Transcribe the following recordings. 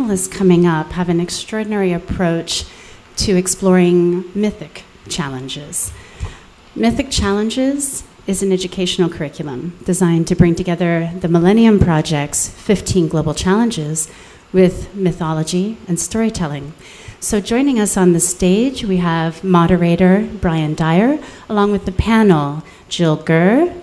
panelists coming up have an extraordinary approach to exploring Mythic Challenges. Mythic Challenges is an educational curriculum designed to bring together the Millennium Project's 15 global challenges with mythology and storytelling. So joining us on the stage, we have moderator Brian Dyer, along with the panel, Gurr,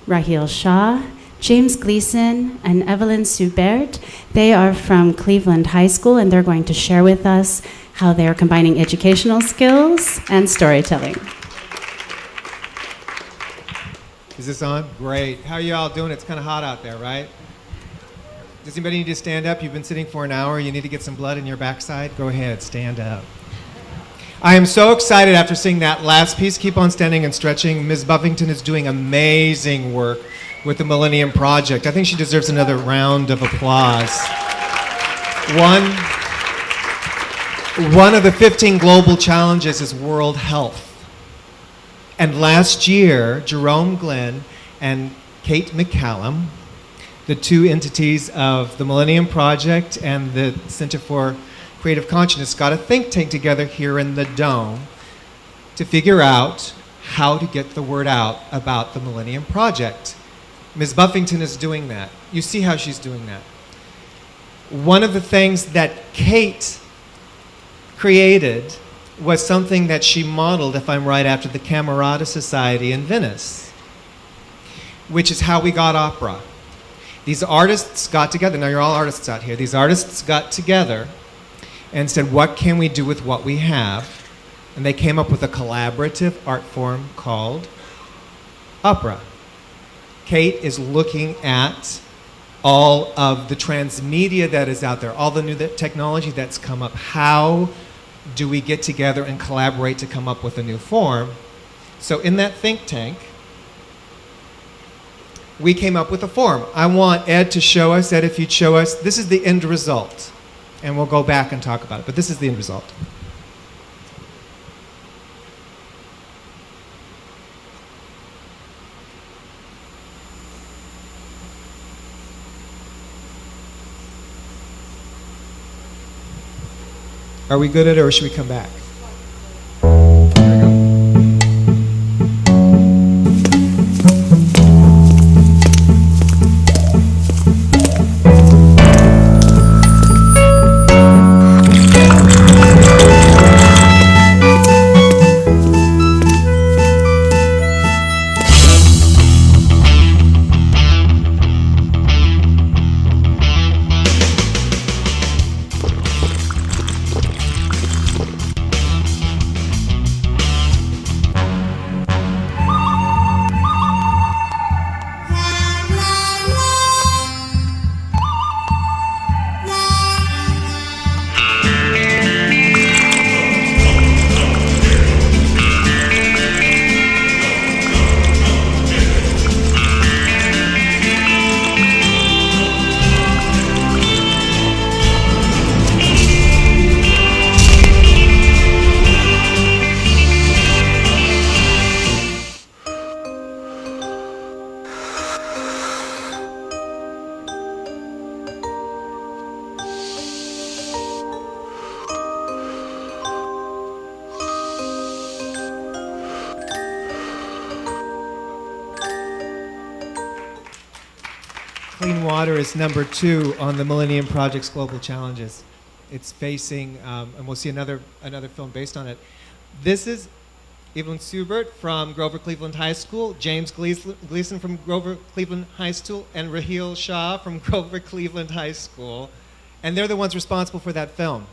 Raheel Shah, James Gleason, and Evelyn Seubert. They are from Cleveland High School, and they're going to share with us how they are combining educational skills and storytelling. Is this on? Great. How are you all doing? It's kind of hot out there, right? Does anybody need to stand up? You've been sitting for an hour. You need to get some blood in your backside? Go ahead, stand up. I am so excited after seeing that last piece. Keep on standing and stretching. Ms. Buffington is doing amazing work with the Millennium Project. I think she deserves another round of applause. One of the 15 global challenges is World Health. And last year, Jerome Glenn and Kate McCallum, the two entities of the Millennium Project and the Center for Creative Consciousness, got a think tank together here in the Dome to figure out how to get the word out about the Millennium Project. Ms. Buffington is doing that. You see how she's doing that. One of the things that Kate created was something that she modeled, if I'm right, after the Camerata Society in Venice, which is how we got opera. These artists got together. Now, you're all artists out here. These artists got together and said, what can we do with what we have? And they came up with a collaborative art form called opera. Kate is looking at all of the transmedia that is out there, all the new technology that's come up. How do we get together and collaborate to come up with a new form? So in that think tank, we came up with a form. I want Ed to show us, Ed, if you'd show us, this is the end result. And we'll go back and talk about it, but this is the end result. Are we good at it, or should we come back? Clean water is #2 on the Millennium Project's global challenges. It's facing, and we'll see another film based on it. This is Evelyn Seubert from Grover Cleveland High School, James Gleason from Grover Cleveland High School, and Raheel Shah from Grover Cleveland High School. And they're the ones responsible for that film.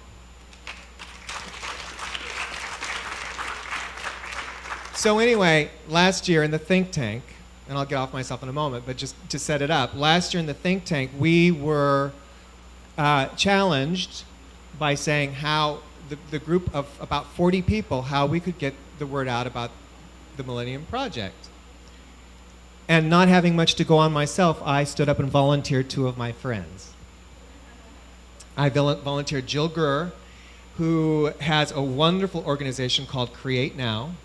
So anyway, last year in the think tank, and I'll get off myself in a moment, but just to set it up, last year in the think tank, we were challenged by saying how the group of about 40 people, how we could get the word out about the Millennium Project. And not having much to go on myself, I stood up and volunteered 2 of my friends. I volunteered Jill Gurr, who has a wonderful organization called Create Now,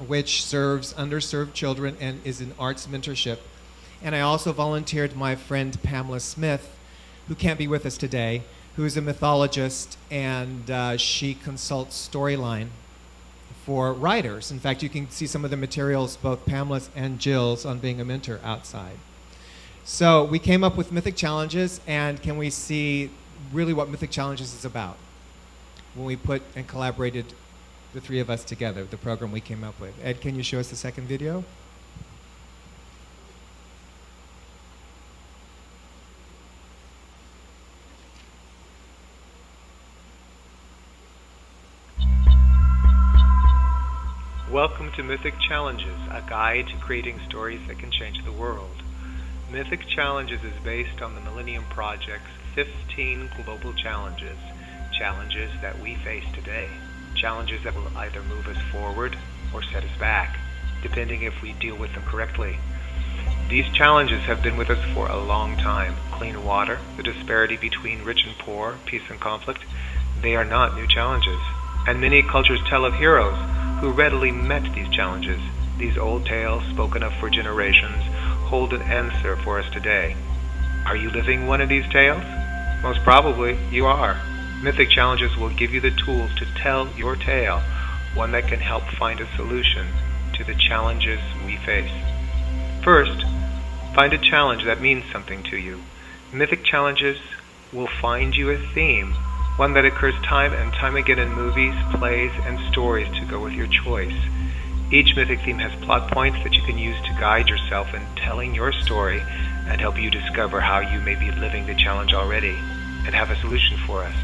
which serves underserved children and is an arts mentorship. And I also volunteered my friend Pamela Smith, who can't be with us today, who's a mythologist, and she consults storyline for writers. In fact, you can see some of the materials, both Pamela's and Jill's, on being a mentor outside. So we came up with Mythic Challenges, and can we see really what Mythic Challenges is about? When we put and collaborated the three of us together, the program we came up with. Ed, can you show us the second video? Welcome to Mythic Challenges, a guide to creating stories that can change the world. Mythic Challenges is based on the Millennium Project's 15 global challenges, challenges that we face today, challenges that will either move us forward or set us back, depending if we deal with them correctly. These challenges have been with us for a long time. Clean water, the disparity between rich and poor, peace and conflict, they are not new challenges. And many cultures tell of heroes who readily met these challenges. These old tales, spoken of for generations, hold an answer for us today. Are you living one of these tales? Most probably, you are. Mythic Challenges will give you the tools to tell your tale, one that can help find a solution to the challenges we face. First, find a challenge that means something to you. Mythic Challenges will find you a theme, one that occurs time and time again in movies, plays, and stories to go with your choice. Each mythic theme has plot points that you can use to guide yourself in telling your story and help you discover how you may be living the challenge already and have a solution for us.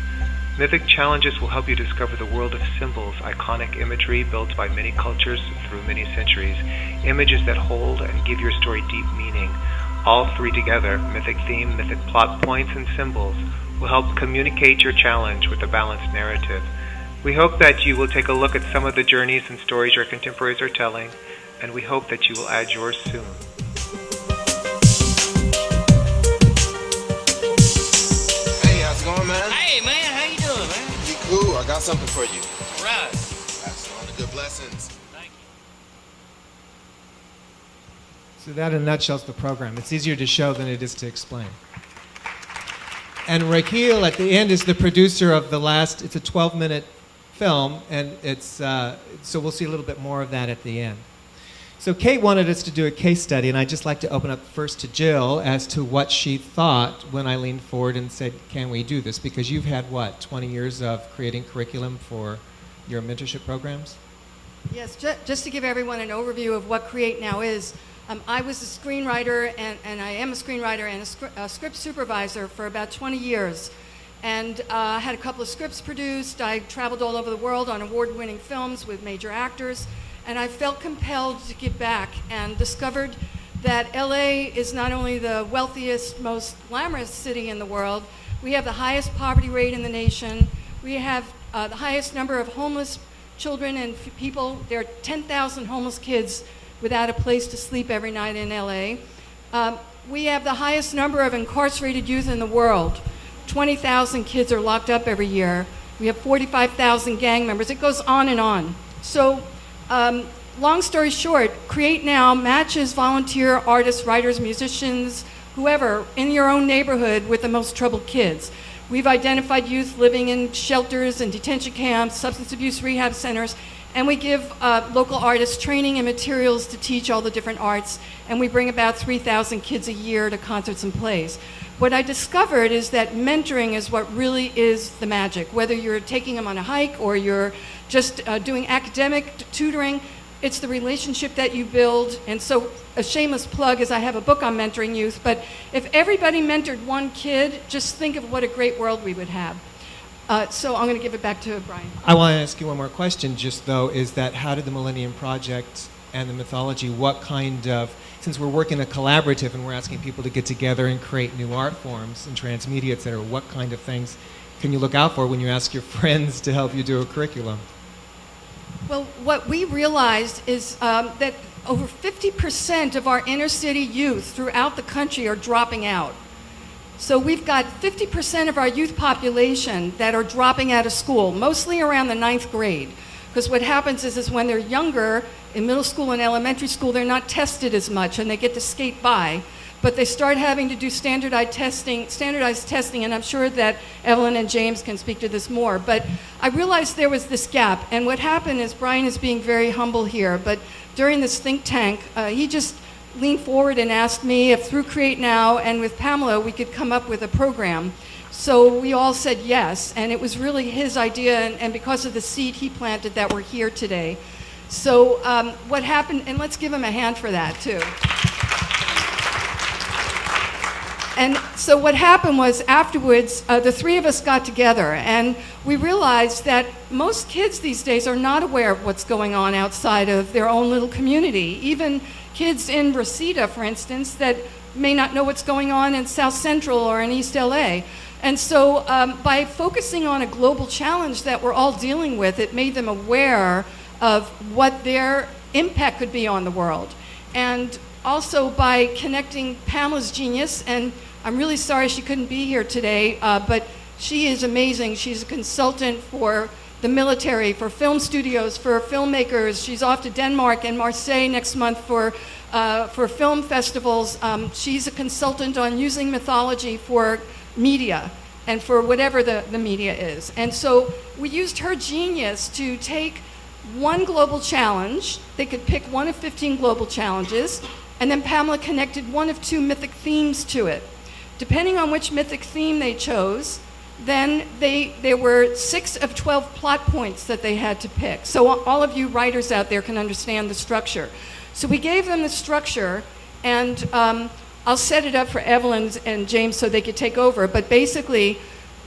Mythic Challenges will help you discover the world of symbols, iconic imagery built by many cultures through many centuries, images that hold and give your story deep meaning. All three together, mythic theme, mythic plot points, and symbols, will help communicate your challenge with a balanced narrative. We hope that you will take a look at some of the journeys and stories your contemporaries are telling, and we hope that you will add yours soon. Hey, how's it going, man? Hey, man, how you doing, man? Be cool. I got something for you. All right. That's all the good blessings. Thank you. So that in a nutshell is the program. It's easier to show than it is to explain. And Raheel at the end is the producer of the last, it's a 12-minute film, and it's, so we'll see a little bit more of that at the end. So Kate wanted us to do a case study, and I'd just like to open up first to Jill as to what she thought when I leaned forward and said, can we do this? Because you've had, what, 20 years of creating curriculum for your mentorship programs? Yes, just to give everyone an overview of what Create Now is, I was a screenwriter, and I am a screenwriter and a script supervisor for about 20 years. And I had a couple of scripts produced. I traveled all over the world on award-winning films with major actors. And I felt compelled to give back and discovered that LA is not only the wealthiest, most glamorous city in the world, we have the highest poverty rate in the nation. We have the highest number of homeless children and people. There are 10,000 homeless kids without a place to sleep every night in LA. We have the highest number of incarcerated youth in the world. 20,000 kids are locked up every year. We have 45,000 gang members. It goes on and on. So, long story short, Create Now matches volunteer artists, writers, musicians, whoever in your own neighborhood with the most troubled kids. We've identified youth living in shelters and detention camps, substance abuse rehab centers, and we give local artists training and materials to teach all the different arts, and we bring about 3,000 kids a year to concerts and plays. What I discovered is that mentoring is what really is the magic. Whether you're taking them on a hike or you're just doing academic tutoring, it's the relationship that you build. And so a shameless plug is I have a book on mentoring youth, but if everybody mentored one kid, just think of what a great world we would have. So I'm going to give it back to Brian. I want to ask you one more question, just though, is that how did the Millennium Project and the mythology, what kind of, since we're working a collaborative and we're asking people to get together and create new art forms and transmedia, et cetera, what kind of things can you look out for when you ask your friends to help you do a curriculum? Well, what we realized is that over 50% of our inner city youth throughout the country are dropping out. So we've got 50% of our youth population that are dropping out of school, mostly around the 9th grade. Because what happens is when they're younger, in middle school and elementary school, they're not tested as much and they get to skate by. but they started having to do standardized testing, and I'm sure that Evelyn and James can speak to this more. But I realized there was this gap, and what happened is Brian is being very humble here, but during this think tank, he just leaned forward and asked me if through Create Now and with Pamela we could come up with a program. So we all said yes, and it was really his idea, and because of the seed he planted that we're here today. So what happened, and let's give him a hand for that too. And so what happened was afterwards, the three of us got together and we realized that most kids these days are not aware of what's going on outside of their own little community. Even kids in Reseda, for instance, that may not know what's going on in South Central or in East LA. And so by focusing on a global challenge that we're all dealing with, it made them aware of what their impact could be on the world. And also by connecting Pamela's genius, and I'm really sorry she couldn't be here today, but she is amazing. She's a consultant for the military, for film studios, for filmmakers. She's off to Denmark and Marseille next month for film festivals. She's a consultant on using mythology for media and for whatever the media is. And so we used her genius to take one global challenge. They could pick one of 15 global challenges, and then Pamela connected one of 2 mythic themes to it. Depending on which mythic theme they chose, then there were 6 of 12 plot points that they had to pick. So all of you writers out there can understand the structure. So we gave them the structure, and I'll set it up for Evelyn and James so they could take over. But basically,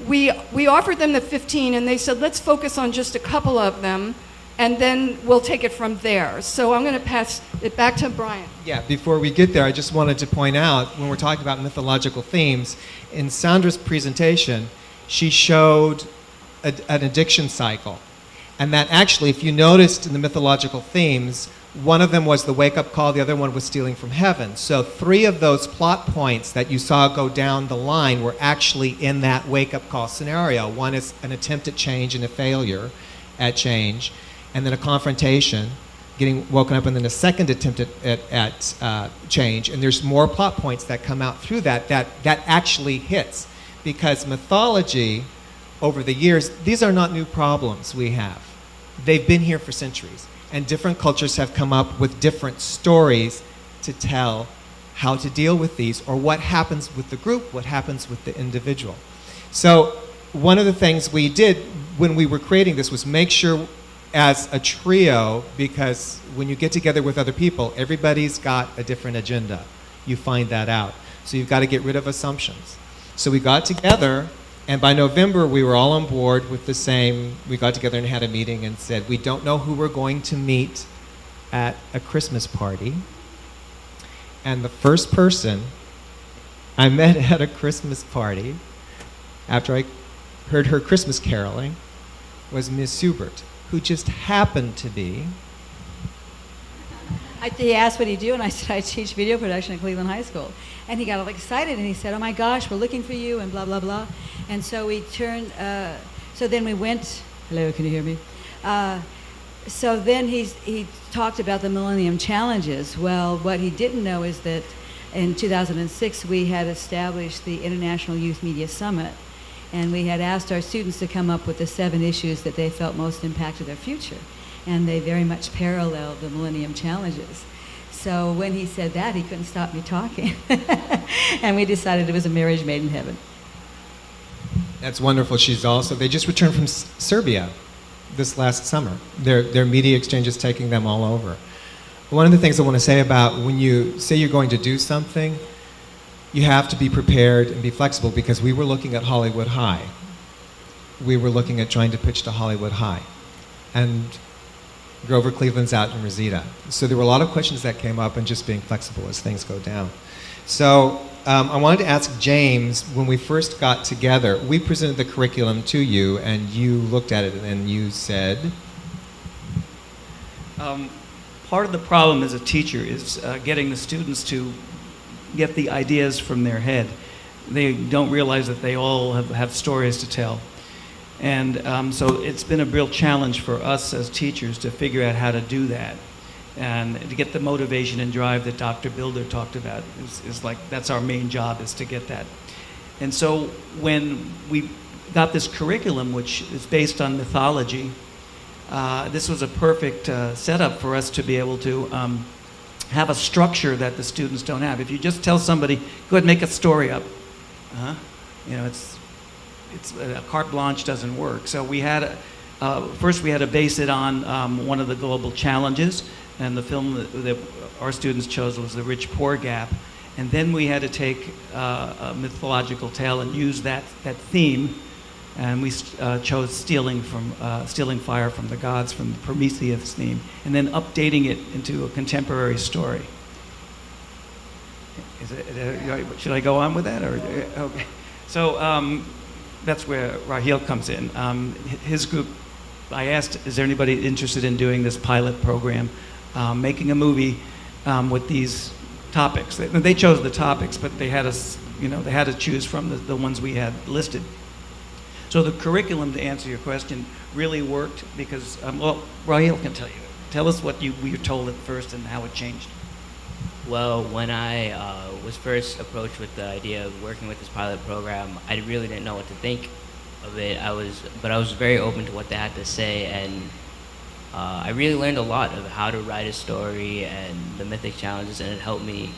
we offered them the 15, and they said, let's focus on just a couple of them, and then we'll take it from there. So I'm going to pass it back to Brian. Yeah, before we get there, I just wanted to point out, when we're talking about mythological themes, in Sandra's presentation, she showed an addiction cycle. And that actually, if you noticed in the mythological themes, one of them was the wake-up call, the other one was stealing from heaven. So 3 of those plot points that you saw go down the line were actually in that wake-up call scenario. One is an attempt at change and a failure at change, and then a confrontation, getting woken up, and then a second attempt at change. And there's more plot points that come out through that actually hits. Because mythology, over the years, these are not new problems we have. They've been here for centuries. And different cultures have come up with different stories to tell how to deal with these, or what happens with the group, what happens with the individual. So one of the things we did when we were creating this was make sure, as a trio, because when you get together with other people, everybody's got a different agenda. You find that out. So you've got to get rid of assumptions. So we got together, and by November we were all on board with the same. We got together and had a meeting and said, we don't know who we're going to meet at a Christmas party. And the first person I met at a Christmas party, after I heard her Christmas caroling, was Miss Seubert, who just happened to be... He asked what he'd do, and I said, I teach video production at Cleveland High School. And he got all excited, and he said, oh my gosh, we're looking for you, and blah, blah, blah. And so we turned, so then we went, hello, can you hear me? So then he talked about the Millennium Challenges. Well, what he didn't know is that in 2006, we had established the International Youth Media Summit, and we had asked our students to come up with the 7 issues that they felt most impacted their future. And they very much paralleled the Millennium Challenges. So when he said that, he couldn't stop me talking. And we decided it was a marriage made in heaven. That's wonderful. They just returned from Serbia this last summer. Their media exchange is taking them all over. One of the things I want to say about when you say you're going to do something, you have to be prepared and be flexible, because we were looking at Hollywood High. We were looking at trying to pitch to Hollywood High. And Grover Cleveland's out in Reseda. So there were a lot of questions that came up, and just being flexible as things go down. So I wanted to ask James, when we first got together, we presented the curriculum to you, and you looked at it and you said? Part of the problem as a teacher is getting the students to get the ideas from their head. They don't realize that they all have stories to tell. And so it's been a real challenge for us as teachers to figure out how to do that. And to get the motivation and drive that Dr. Bilder talked about is like, that's our main job, is to get that. And so when we got this curriculum, which is based on mythology, this was a perfect setup for us to be able to have a structure that the students don't have. If you just tell somebody, go ahead and make a story up, you know, it's carte blanche doesn't work. So we had first we had to base it on one of the global challenges, and the film that our students chose was The Rich-Poor Gap. And then we had to take a mythological tale and use that theme, and we chose stealing fire from the gods, from the Prometheus theme, and then updating it into a contemporary story. Should I go on with that? Or, okay. So that's where Raheel comes in. His group, I asked, is there anybody interested in doing this pilot program, making a movie with these topics? They chose the topics, but they had us, you know, they had to choose from the ones we had listed. So the curriculum, to answer your question, really worked because, well, Raheel can tell you. Tell us what you were told at first and how it changed. Well, when I was first approached with the idea of working with this pilot program, I really didn't know what to think of it. But I was very open to what they had to say, and I really learned a lot of how to write a story and the Mythic Challenges, and it helped me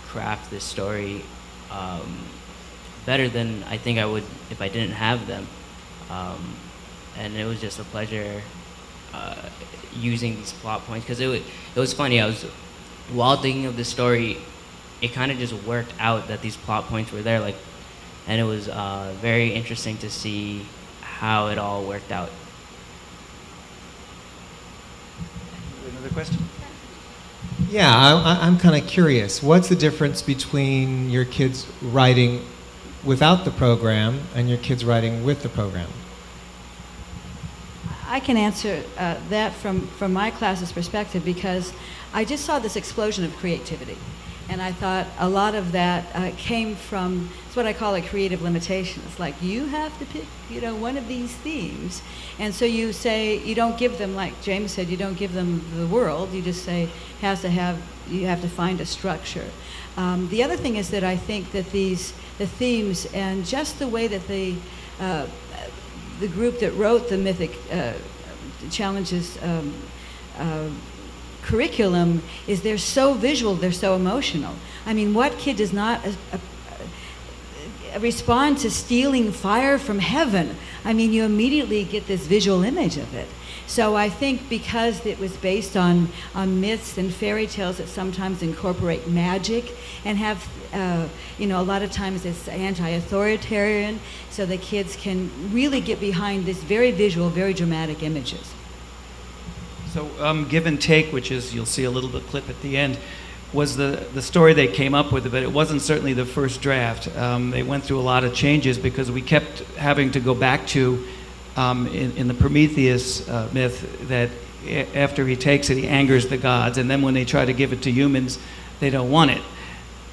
craft this story better than I think I would if I didn't have them. And it was just a pleasure using these plot points, because it was funny. While thinking of the story, it kind of just worked out that these plot points were there, and it was very interesting to see how it all worked out. Another question? Yeah, I'm kind of curious. What's the difference between your kids writing without the program and your kids writing with the program? I can answer that from my class's perspective, because I just saw this explosion of creativity. And I thought a lot of that came from, it's what I call a creative limitation. It's like, you have to pick, you know, one of these themes. And so you say, you don't give them, like James said, you don't give them the world. You just say, you have to find a structure. The other thing is that I think that the themes and just the way that the group that wrote the Mythic Challenges curriculum is, they're so visual, they're so emotional. I mean, what kid does not respond to stealing fire from heaven? I mean, you immediately get this visual image of it. So I think because it was based on myths and fairy tales that sometimes incorporate magic and have, you know, a lot of times it's anti-authoritarian, so the kids can really get behind this very visual, very dramatic images. So Give and Take, which is, you'll see a little bit clip at the end, was the story they came up with, but it wasn't certainly the first draft. They went through a lot of changes because we kept having to go back to, in the Prometheus myth, that after he takes it, he angers the gods, and then when they try to give it to humans, they don't want it.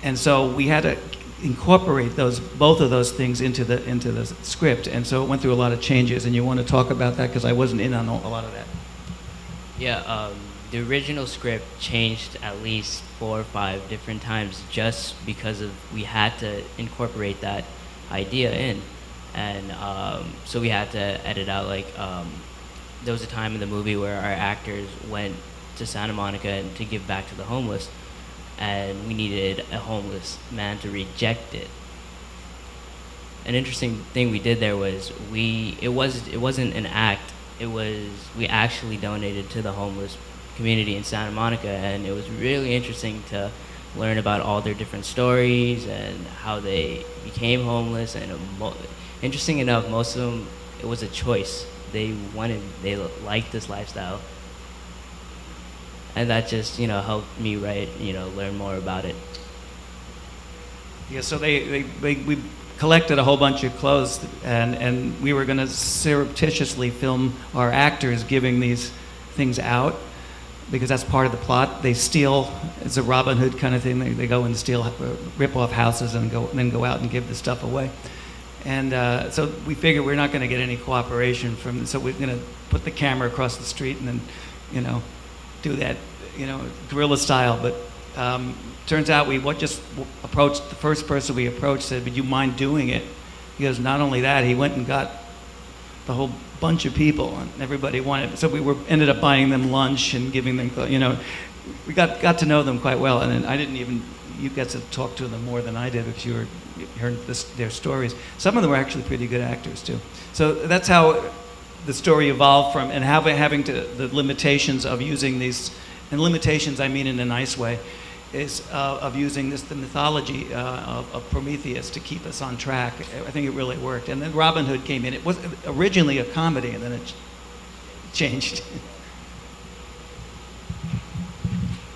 And so we had to incorporate both of those things into the script, and so it went through a lot of changes. And you want to talk about that, because I wasn't in on a lot of that. Yeah, the original script changed at least 4 or 5 different times just because we had to incorporate that idea in. And so we had to edit out, like, there was a time in the movie where our actors went to Santa Monica to give back to the homeless, and we needed a homeless man to reject it. An interesting thing we did there was it wasn't an act. We actually donated to the homeless community in Santa Monica, and it was really interesting to learn about all their different stories and how they became homeless. And interesting enough, most of them, it was a choice. They liked this lifestyle, and that just, you know, helped me learn more about it. Yeah, so we collected a whole bunch of clothes, and we were going to surreptitiously film our actors giving these things out, because that's part of the plot. They steal, it's a Robin Hood kind of thing. They go and steal, rip off houses and then go out and give the stuff away. And so we figured we're not going to get any cooperation from, so we're going to put the camera across the street and then, you know, do that you know, guerrilla style. But turns out we just approached, the first person we approached said, would you mind doing it? He goes, not only that, he went and got the whole bunch of people, and everybody wanted. So we ended up buying them lunch and giving them, you know, we got to know them quite well. And then I didn't even, you got to talk to them more than I did because you heard their stories. Some of them were actually pretty good actors too. So that's how the story evolved from, and having the limitations of using these, and limitations I mean in a nice way, is of using the mythology of Prometheus to keep us on track. I think it really worked. And then Robin Hood came in. It was originally a comedy, and then it changed.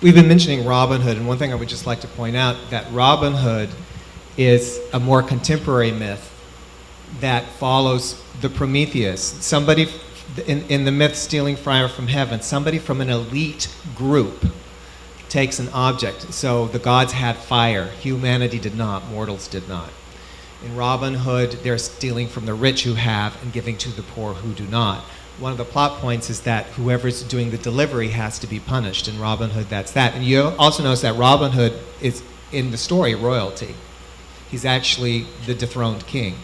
We've been mentioning Robin Hood, and one thing I would just like to point out, that Robin Hood is a more contemporary myth that follows the Prometheus. Somebody in the myth stealing fire from heaven, somebody from an elite group takes an object. So the gods had fire, humanity did not, mortals did not. In Robin Hood, they're stealing from the rich who have and giving to the poor who do not. One of the plot points is that whoever's doing the delivery has to be punished. In Robin Hood, that's that. And you also notice that Robin Hood is, in the story, royalty. He's actually the dethroned king.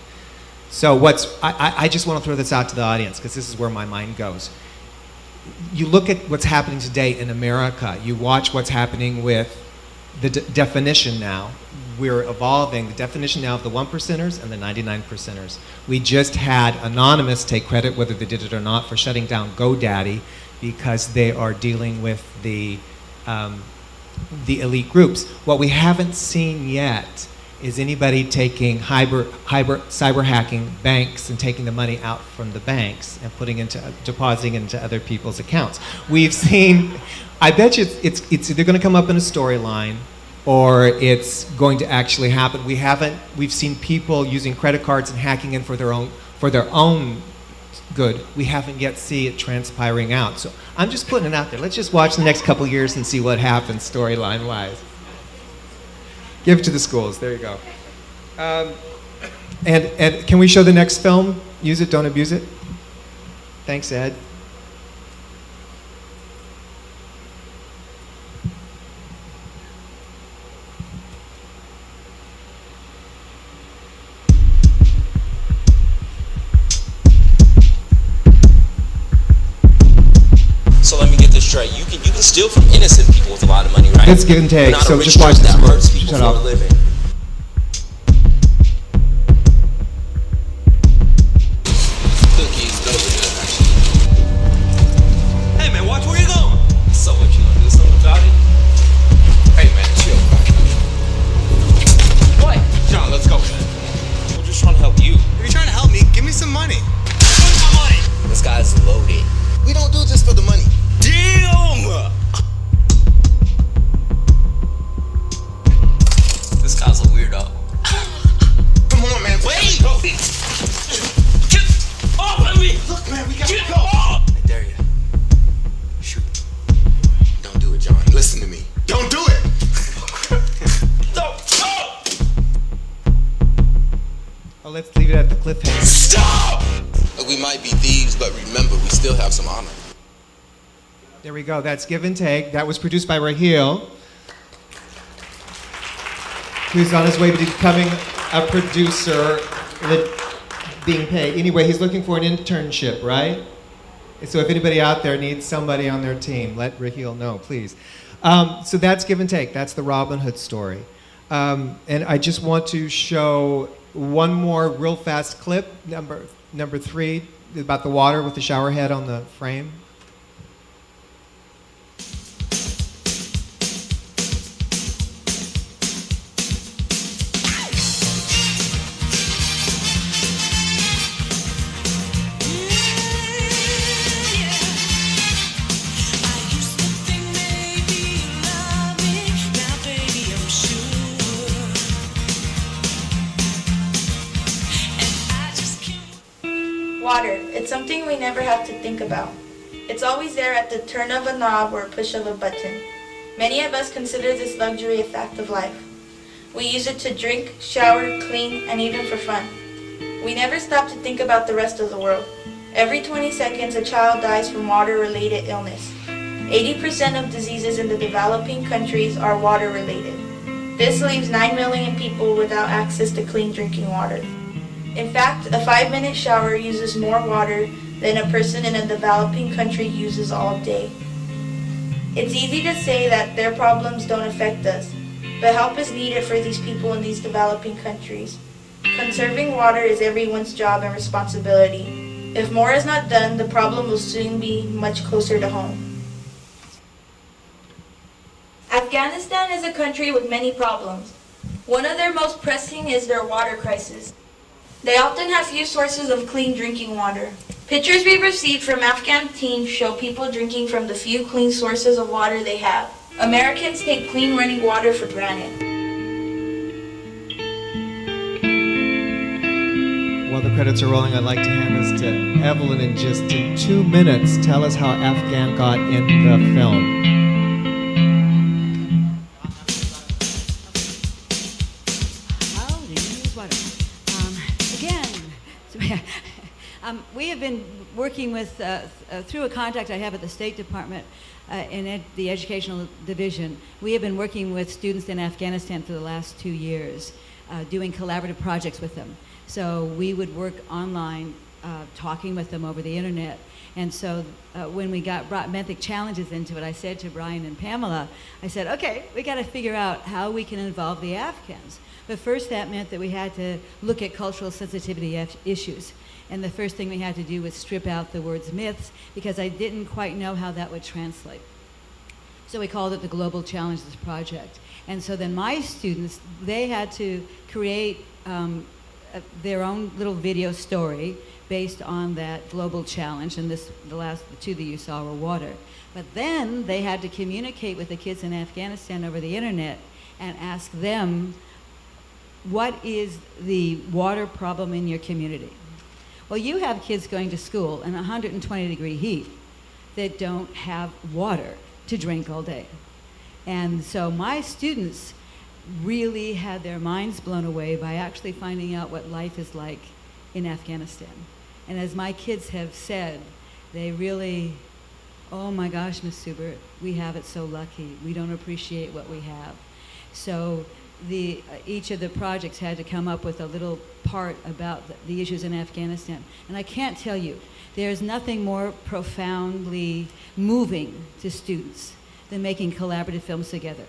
So I just want to throw this out to the audience because this is where my mind goes. You look at what's happening today in America. You watch what's happening with the definition now. We're evolving the definition now of the 1%ers and the 99%ers. We just had Anonymous take credit, whether they did it or not, for shutting down GoDaddy because they are dealing with the elite groups. What we haven't seen yet is anybody taking cyber hacking banks and taking the money out from the banks and depositing into other people's accounts. We've seen, I bet you it's either going to come up in a storyline or it's going to actually happen. We've seen people using credit cards and hacking in for their own good. We haven't yet seen it transpiring out. So I'm just putting it out there. Let's just watch the next couple years and see what happens storyline wise. Give it to the schools. There you go. And can we show the next film? Use it, don't abuse it. Thanks, Ed. So let me get this straight. You can steal from innocent people with a lot of money, right? It's give and take. But not So a rich just watch person this. that hurts people Shut for up. a living. Cookies, those are good, actually. Hey man, watch where you going. So what, you gonna do something about it? Hey man, chill. What? John, let's go, man. We're just trying to help you. If you're trying to help me, give me some money. Where's my money? This guy's loaded. We don't do this for the money. Damn! This guy's a weirdo. Come on, man. Wait! Get off of me! Look, man, we gotta Get go. off! I dare you. Shoot. Don't do it, John. Listen to me. Don't do it! No! Oh, let's leave it at the cliffhanger. Stop! We might be thieves, but remember, we still have some honor. There we go. That's Give and Take. That was produced by Raheel, who's on his way to becoming a producer, being paid. Anyway, he's looking for an internship, right? So if anybody out there needs somebody on their team, let Raheel know, please. So that's Give and Take. That's the Robin Hood story. And I just want to show one more real fast clip, number 3, about the water with the shower head on the frame. Water. It's something we never have to think about. It's always there at the turn of a knob or a push of a button. Many of us consider this luxury a fact of life. We use it to drink, shower, clean, and even for fun. We never stop to think about the rest of the world. Every 20 seconds, a child dies from water-related illness. 80% of diseases in the developing countries are water related. This leaves 9 million people without access to clean drinking water. In fact, a 5-minute shower uses more water than a person in a developing country uses all day. It's easy to say that their problems don't affect us, but help is needed for these people in these developing countries. Conserving water is everyone's job and responsibility. If more is not done, the problem will soon be much closer to home. Afghanistan is a country with many problems. One of their most pressing is their water crisis. They often have few sources of clean drinking water. Pictures we've received from Afghan teens show people drinking from the few clean sources of water they have. Americans take clean running water for granted. While the credits are rolling, I'd like to hand this to Evelyn in just 2 minutes. Tell us how Afghan got in the film. We have been working with, through a contact I have at the State Department in the Educational Division, we have been working with students in Afghanistan for the last 2 years, doing collaborative projects with them. So we would work online, talking with them over the internet. And so when we brought Mythic Challenges into it, I said to Brian and Pamela, I said, okay, we got to figure out how we can involve the Afghans. But first that meant that we had to look at cultural sensitivity issues. And the first thing we had to do was strip out the words myths, because I didn't quite know how that would translate. So we called it the Global Challenges Project. And so then my students, they had to create their own little video story based on that global challenge, and the two that you saw were water. But then they had to communicate with the kids in Afghanistan over the internet and ask them, what is the water problem in your community? Well, you have kids going to school in 120-degree heat that don't have water to drink all day. And so my students really had their minds blown away by actually finding out what life is like in Afghanistan. And as my kids have said, they really, oh my gosh, Miss Seubert, we have it so lucky. We don't appreciate what we have. So each of the projects had to come up with a little part about the issues in Afghanistan. And I can't tell you, there's nothing more profoundly moving to students than making collaborative films together.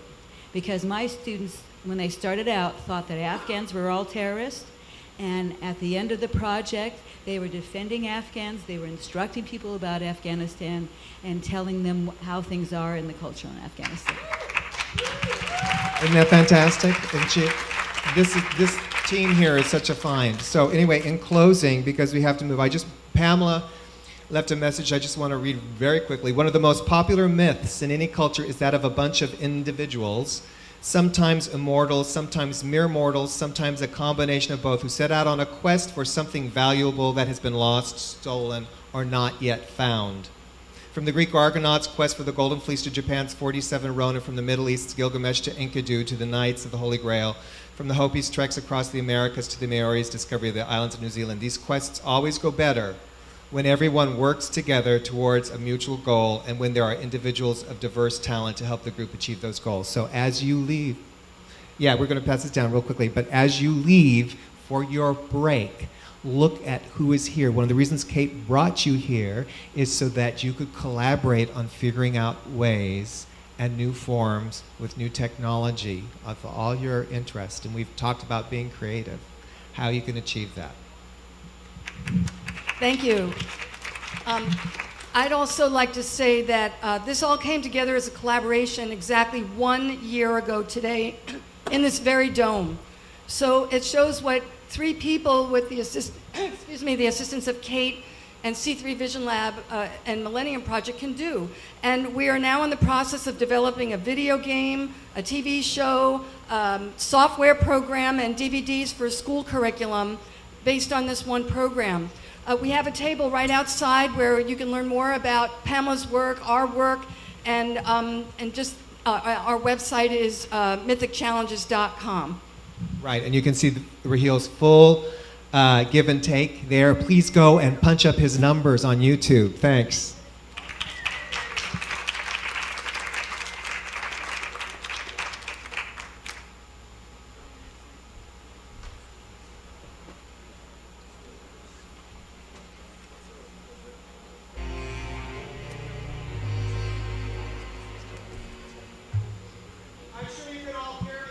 Because my students, when they started out, thought that Afghans were all terrorists, and at the end of the project, they were defending Afghans, they were instructing people about Afghanistan, and telling them how things are in the culture in Afghanistan. Isn't that fantastic? And this team here is such a find. So anyway, in closing, because we have to move, Pamela left a message I just want to read very quickly. One of the most popular myths in any culture is that of a bunch of individuals, sometimes immortals, sometimes mere mortals, sometimes a combination of both, who set out on a quest for something valuable that has been lost, stolen, or not yet found. From the Greek Argonauts' quest for the Golden Fleece to Japan's 47 Ronin, from the Middle East's Gilgamesh to Enkidu to the Knights of the Holy Grail, from the Hopis' treks across the Americas to the Maori's discovery of the islands of New Zealand, these quests always go better when everyone works together towards a mutual goal and when there are individuals of diverse talent to help the group achieve those goals. So as you leave, yeah, we're going to pass this down real quickly, but as you leave for your break, look at who is here. One of the reasons Kate brought you here is so that you could collaborate on figuring out ways and new forms with new technology of all your interest. And we've talked about being creative, how you can achieve that. Thank you. I'd also like to say that this all came together as a collaboration exactly 1 year ago today in this very dome. So it shows what 3 people with the assistance of Kate and C3 Vision Lab and Millennium Project can do. And we are now in the process of developing a video game, a TV show, software program, and DVDs for school curriculum based on this one program. We have a table right outside where you can learn more about Pamela's work, our work, and just our website is mythicchallenges.com. Right, and you can see Raheel's full give and take there. Please go and punch up his numbers on YouTube. Thanks. get all parents